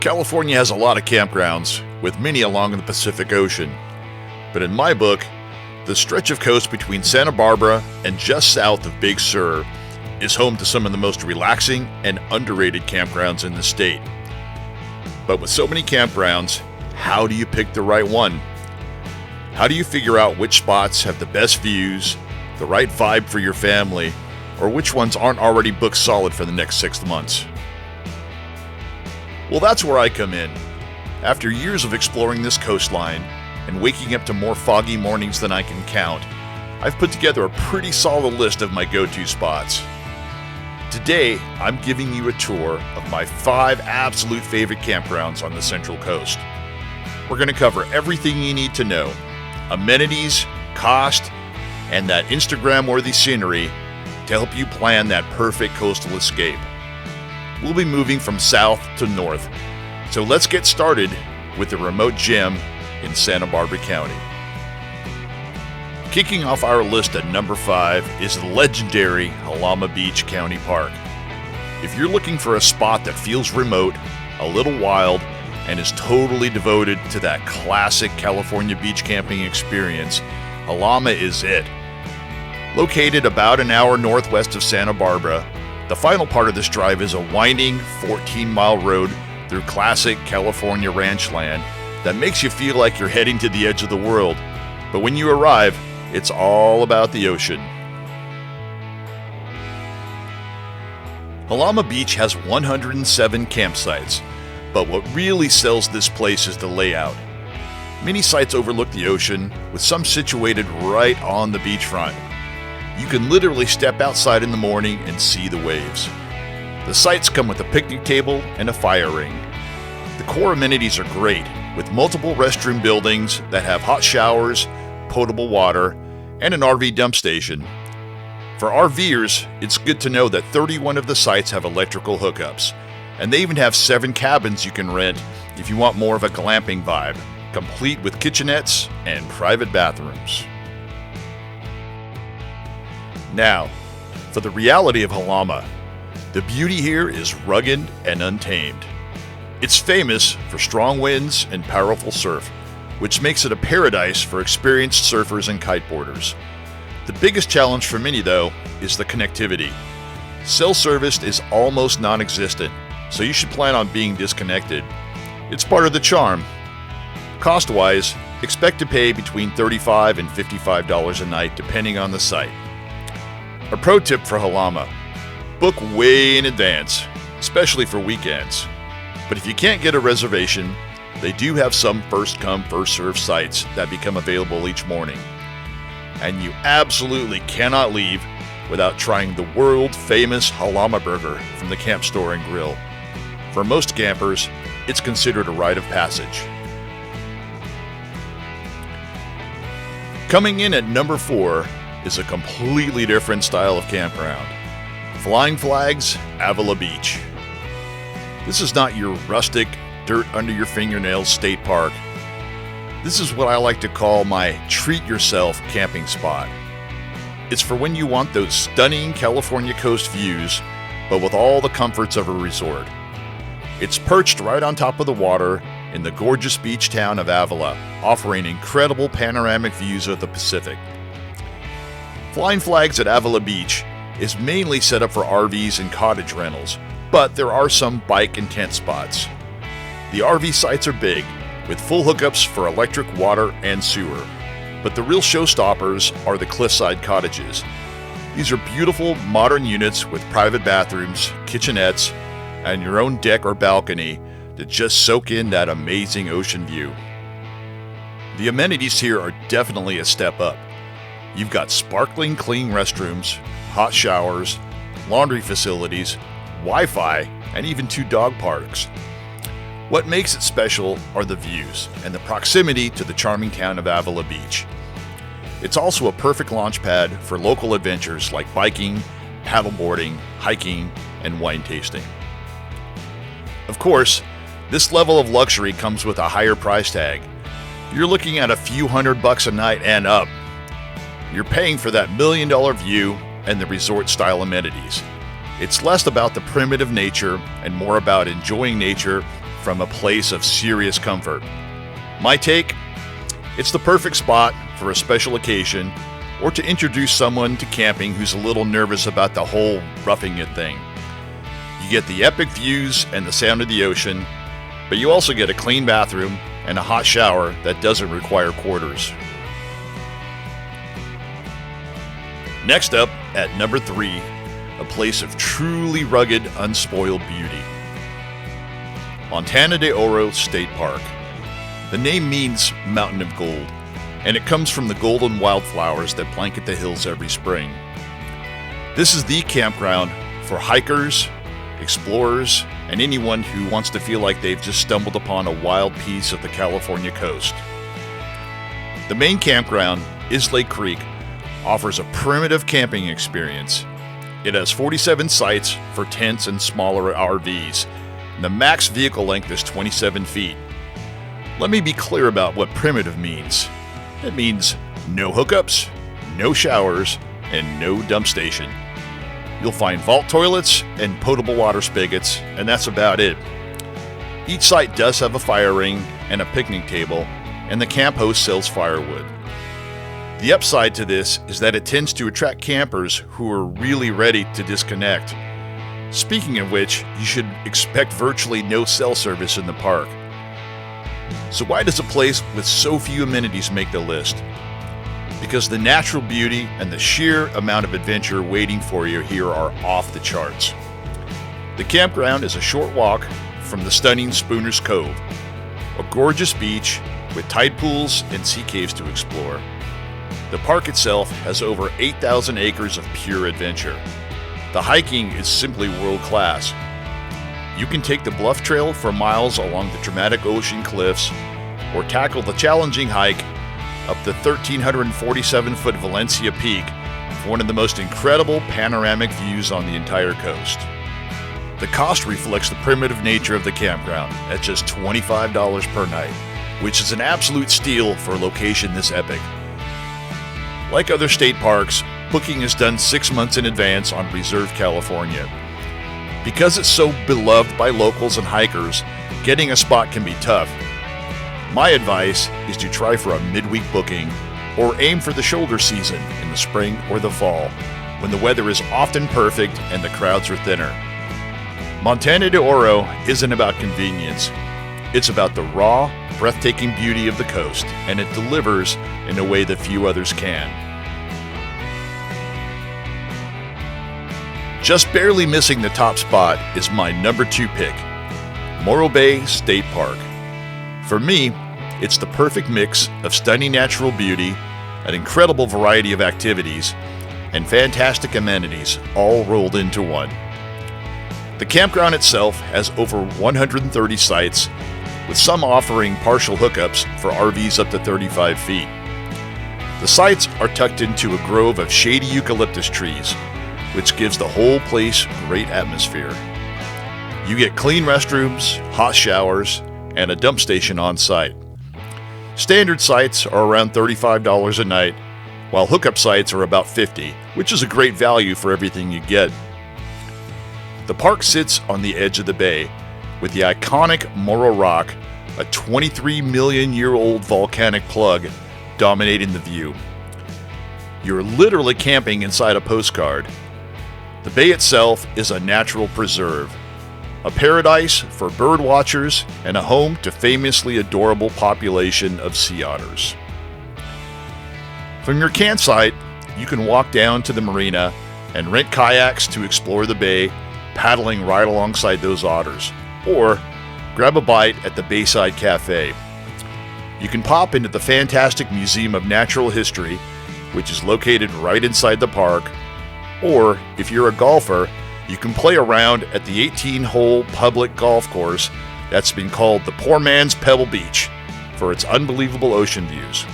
California has a lot of campgrounds, with many along the Pacific Ocean. But in my book, the stretch of coast between Santa Barbara and just south of Big Sur is home to some of the most relaxing and underrated campgrounds in the state. But with so many campgrounds, how do you pick the right one? How do you figure out which spots have the best views, the right vibe for your family, or which ones aren't already booked solid for the next 6 months? Well, that's where I come in. After years of exploring this coastline and waking up to more foggy mornings than I can count, I've put together a pretty solid list of my go-to spots. Today, I'm giving you a tour of my 5 absolute favorite campgrounds on the Central Coast. We're going to cover everything you need to know: amenities, cost, and that Instagram-worthy scenery to help you plan that perfect coastal escape. We'll be moving from south to north, so let's get started with the remote gem in Santa Barbara County. Kicking off our list at number 5 is the legendary Halama Beach County Park. If you're looking for a spot that feels remote, a little wild, and is totally devoted to that classic California beach camping experience, Halama is it. Located about an hour northwest of Santa Barbara, the final part of this drive is a winding 14-mile road through classic California ranch land that makes you feel like you're heading to the edge of the world. But when you arrive, it's all about the ocean. Halama Beach has 107 campsites, but what really sells this place is the layout. Many sites overlook the ocean, with some situated right on the beachfront. You can literally step outside in the morning and see the waves. The sites come with a picnic table and a fire ring. The core amenities are great, with multiple restroom buildings that have hot showers, potable water, and an RV dump station. For RVers, it's good to know that 31 of the sites have electrical hookups, and they even have 7 cabins you can rent if you want more of a glamping vibe, complete with kitchenettes and private bathrooms. Now, for the reality of Halama. The beauty here is rugged and untamed. It's famous for strong winds and powerful surf, which makes it a paradise for experienced surfers and kiteboarders. The biggest challenge for many, though, is the connectivity. Cell service is almost non-existent, so you should plan on being disconnected. It's part of the charm. Cost-wise, expect to pay between $35 and $55 a night depending on the site. A pro tip for Halama: book way in advance, especially for weekends. But if you can't get a reservation, they do have some first-come, first-served sites that become available each morning. And you absolutely cannot leave without trying the world-famous Halama burger from the Camp Store and Grill. For most campers, it's considered a rite of passage. Coming in at number 4 is a completely different style of campground. Flying Flag's Avala Beach. This is not your rustic, dirt under your fingernails state park. This is what I like to call my treat-yourself camping spot. It's for when you want those stunning California coast views, but with all the comforts of a resort. It's perched right on top of the water in the gorgeous beach town of Avala, offering incredible panoramic views of the Pacific. Flying Flags at Avala Beach is mainly set up for RVs and cottage rentals, but there are some bike and tent spots. The RV sites are big, with full hookups for electric, water, and sewer, but the real showstoppers are the cliffside cottages. These are beautiful, modern units with private bathrooms, kitchenettes, and your own deck or balcony to just soak in that amazing ocean view. The amenities here are definitely a step up. You've got sparkling clean restrooms, hot showers, laundry facilities, Wi-Fi, and even 2 dog parks. What makes it special are the views and the proximity to the charming town of Avala Beach. It's also a perfect launch pad for local adventures like biking, paddleboarding, hiking, and wine tasting. Of course, this level of luxury comes with a higher price tag. You're looking at a few $100 a night and up. You're paying for that $1 million view and the resort-style amenities. It's less about the primitive nature and more about enjoying nature from a place of serious comfort. My take? It's the perfect spot for a special occasion or to introduce someone to camping who's a little nervous about the whole roughing it thing. You get the epic views and the sound of the ocean, but you also get a clean bathroom and a hot shower that doesn't require quarters. Next up, at number 3, a place of truly rugged, unspoiled beauty. Montana de Oro State Park. The name means Mountain of Gold, and it comes from the golden wildflowers that blanket the hills every spring. This is the campground for hikers, explorers, and anyone who wants to feel like they've just stumbled upon a wild piece of the California coast. The main campground, Islay Creek, offers a primitive camping experience. It has 47 sites for tents and smaller RVs, and the max vehicle length is 27 feet. Let me be clear about what primitive means. It means no hookups, no showers, and no dump station. You'll find vault toilets and potable water spigots, and that's about it. Each site does have a fire ring and a picnic table, and the camp host sells firewood. The upside to this is that it tends to attract campers who are really ready to disconnect. Speaking of which, you should expect virtually no cell service in the park. So why does a place with so few amenities make the list? Because the natural beauty and the sheer amount of adventure waiting for you here are off the charts. The campground is a short walk from the stunning Spooner's Cove, a gorgeous beach with tide pools and sea caves to explore. The park itself has over 8,000 acres of pure adventure. The hiking is simply world class. You can take the bluff trail for miles along the dramatic ocean cliffs, or tackle the challenging hike up the 1,347-foot Valencia Peak for one of the most incredible panoramic views on the entire coast. The cost reflects the primitive nature of the campground at just $25 per night, which is an absolute steal for a location this epic. Like other state parks, booking is done 6 months in advance on Reserve California. Because it's so beloved by locals and hikers, getting a spot can be tough. My advice is to try for a midweek booking or aim for the shoulder season in the spring or the fall, when the weather is often perfect and the crowds are thinner. Montana de Oro isn't about convenience. It's about the raw, breathtaking beauty of the coast, and it delivers in a way that few others can. Just barely missing the top spot is my number 2 pick, Mororrow Bay State Park. For me, it's the perfect mix of stunning natural beauty, an incredible variety of activities, and fantastic amenities all rolled into one. The campground itself has over 130 sites, with some offering partial hookups for RVs up to 35 feet. The sites are tucked into a grove of shady eucalyptus trees, which gives the whole place great atmosphere. You get clean restrooms, hot showers, and a dump station on site. Standard sites are around $35 a night, while hookup sites are about $50, which is a great value for everything you get. The park sits on the edge of the bay, with the iconic Mororrow Rock, a 23-million-year-old volcanic plug, dominating the view. You're literally camping inside a postcard. The bay itself is a natural preserve, a paradise for bird watchers and a home to famously adorable population of sea otters. From your campsite, you can walk down to the marina and rent kayaks to explore the bay, paddling right alongside those otters, or grab a bite at the Bayside Cafe. You can pop into the fantastic Museum of Natural History, which is located right inside the park, or if you're a golfer, you can play around at the 18-hole public golf course that's been called the Poor Man's Pebble Beach for its unbelievable ocean views.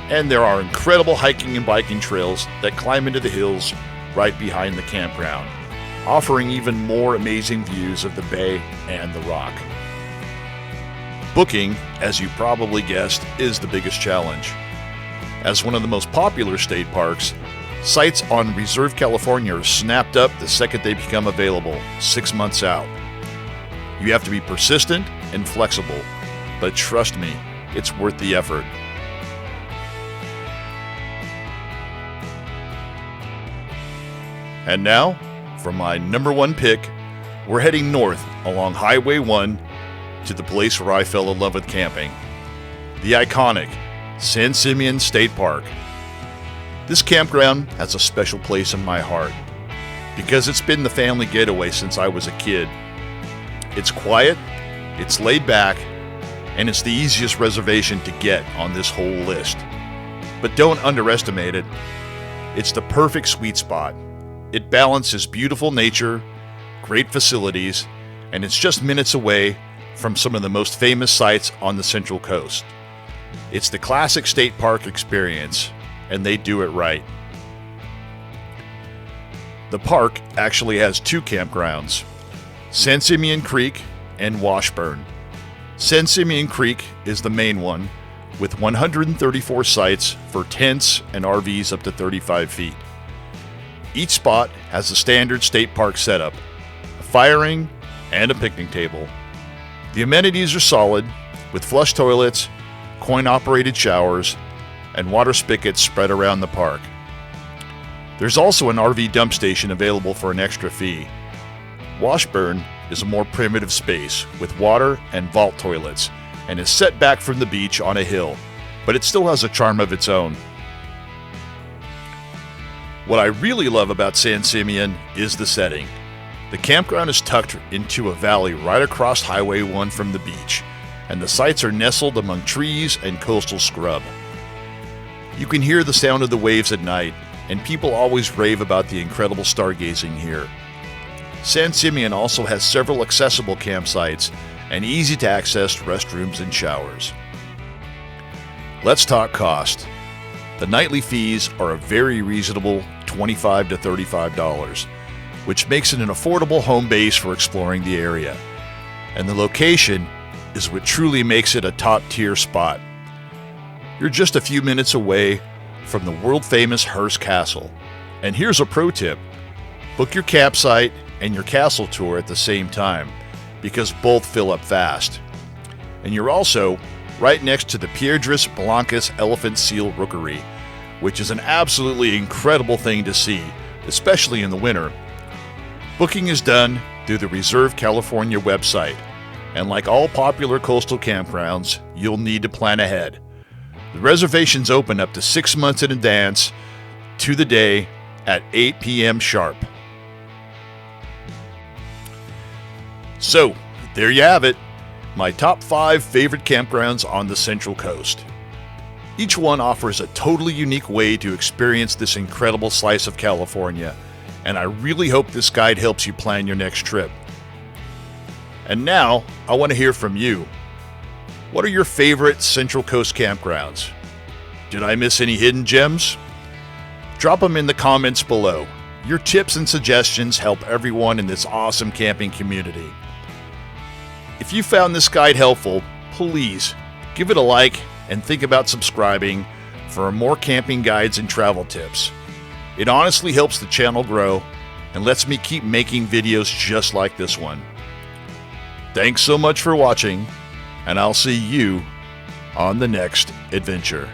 And there are incredible hiking and biking trails that climb into the hills right behind the campground, offering even more amazing views of the bay and the rock. Booking, as you probably guessed, is the biggest challenge. As one of the most popular state parks, sites on Reserve California are snapped up the second they become available, 6 months out. You have to be persistent and flexible, but trust me, it's worth the effort. And now, for my number one pick, we're heading north along Highway 1 to the place where I fell in love with camping, the iconic San Simeon State Park. This campground has a special place in my heart because it's been the family getaway since I was a kid. It's quiet, it's laid back, and it's the easiest reservation to get on this whole list. But don't underestimate it. It's the perfect sweet spot. It balances beautiful nature, great facilities, and it's just minutes away from some of the most famous sites on the Central Coast. It's the classic state park experience, and they do it right. The park actually has two campgrounds, San Simeon Creek and Washburn. San Simeon Creek is the main one, with 134 sites for tents and RVs up to 35 feet. Each spot has a standard state park setup, a fire ring, and a picnic table. The amenities are solid, with flush toilets, coin-operated showers, and water spigots spread around the park. There's also an RV dump station available for an extra fee. Washburn is a more primitive space with water and vault toilets and is set back from the beach on a hill, but it still has a charm of its own. What I really love about San Simeon is the setting. The campground is tucked into a valley right across Highway 1 from the beach, and the sites are nestled among trees and coastal scrub. You can hear the sound of the waves at night, and people always rave about the incredible stargazing here. San Simeon also has several accessible campsites and easy-to-access restrooms and showers. Let's talk cost. The nightly fees are a very reasonable $25 to $35, which makes it an affordable home base for exploring the area. And the location is what truly makes it a top-tier spot. You're just a few minutes away from the world-famous Hearst Castle. And here's a pro tip. Book your campsite and your castle tour at the same time, because both fill up fast. And you're also right next to the Piedras Blancas Elephant Seal Rookery, which is an absolutely incredible thing to see, especially in the winter. Booking is done through the Reserve California website, and like all popular coastal campgrounds, you'll need to plan ahead. The reservations open up to 6 months in advance to the day at 8 p.m. sharp. So, there you have it, my top 5 favorite campgrounds on the Central Coast. Each one offers a totally unique way to experience this incredible slice of California, and I really hope this guide helps you plan your next trip. And now, I want to hear from you. What are your favorite Central Coast campgrounds? Did I miss any hidden gems? Drop them in the comments below. Your tips and suggestions help everyone in this awesome camping community. If you found this guide helpful, please give it a like and think about subscribing for more camping guides and travel tips. It honestly helps the channel grow and lets me keep making videos just like this one. Thanks so much for watching, and I'll see you on the next adventure.